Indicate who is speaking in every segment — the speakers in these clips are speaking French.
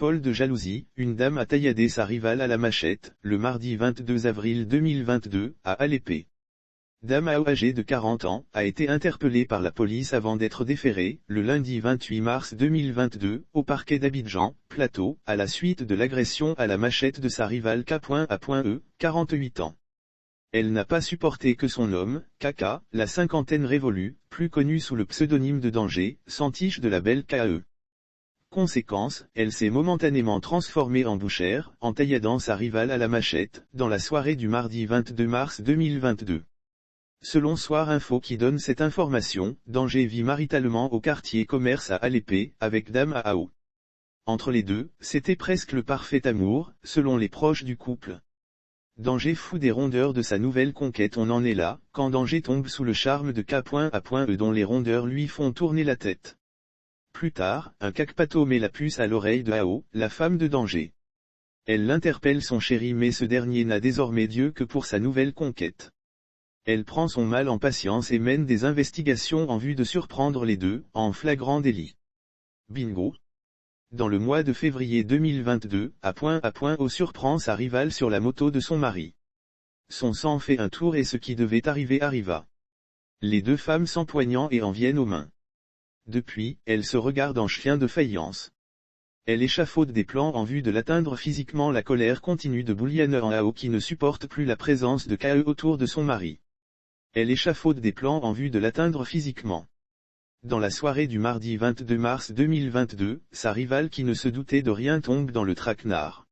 Speaker 1: folle de jalousie, une dame a tailladé sa rivale à la machette, le mardi 22 avril 2022, à Alépé. Dame âgée de 40 ans, a été interpellée par la police avant d'être déférée, le lundi 28 mars 2022, au parquet d'Abidjan, Plateau, à la suite de l'agression à la machette de sa rivale K.A.E, 48 ans. Elle n'a pas supporté que son homme, Kaka, la cinquantaine révolue, plus connu sous le pseudonyme de Danger, s'entiche de la belle K.E. Conséquence, elle s'est momentanément transformée en bouchère, en tailladant sa rivale à la machette, dans la soirée du mardi 22 mars 2022. Selon Soir Info qui donne cette information, Danger vit maritalement au quartier commerce à Alépé, avec Dame AO. Entre les deux, c'était presque le parfait amour, selon les proches du couple. Danger fou des rondeurs de sa nouvelle conquête. On en est là, quand Danger tombe sous le charme de K.A.E dont les rondeurs lui font tourner la tête. Plus tard, un cacpato met la puce à l'oreille de AO, la femme de Danger. Elle l'interpelle son chéri mais ce dernier n'a désormais Dieu que pour sa nouvelle conquête. Elle prend son mal en patience et mène des investigations en vue de surprendre les deux, en flagrant délit. Bingo. Dans le mois de février 2022, A.O surprend sa rivale sur la moto de son mari. Son sang fait un tour et ce qui devait arriver arriva. Les deux femmes s'empoignant et en viennent aux mains. Depuis, elles se regardent en chien de faïence. Elle échafaude des plans en vue de l'atteindre physiquement. La colère continue de bouillonner en AO qui ne supporte plus la présence de K.E autour de son mari. Elle échafaude des plans en vue de l'atteindre physiquement. Dans la soirée du mardi 22 mars 2022, sa rivale qui ne se doutait de rien tombe dans le traquenard.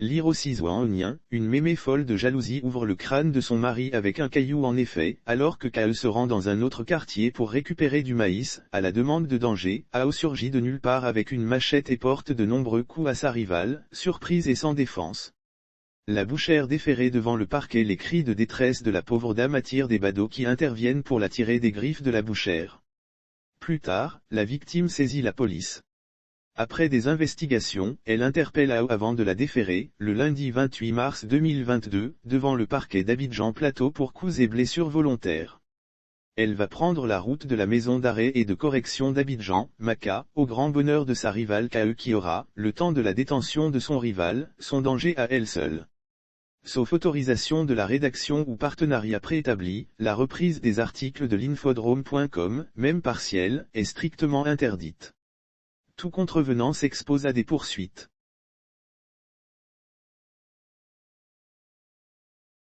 Speaker 1: Lire aussi Zouanien, une mémé folle de jalousie ouvre le crâne de son mari avec un caillou. En effet, alors que K.E se rend dans un autre quartier pour récupérer du maïs, à la demande de Danger, AO surgit de nulle part avec une machette et porte de nombreux coups à sa rivale, surprise et sans défense. La bouchère déférée devant le parquet. Les cris de détresse de la pauvre dame attirent des badauds qui interviennent pour la tirer des griffes de la bouchère. Plus tard, la victime saisit la police. Après des investigations, elle interpelle AO avant de la déférer, le lundi 28 mars 2022, devant le parquet d'Abidjan Plateau pour coups et blessures volontaires. Elle va prendre la route de la maison d'arrêt et de correction d'Abidjan, Maca, au grand bonheur de sa rivale K.E qui aura, le temps de la détention de son rival, son danger à elle seule. Sauf autorisation de la rédaction ou partenariat préétabli, la reprise des articles de l'infodrome.com, même partielle, est strictement interdite. Tout contrevenant s'expose à des poursuites.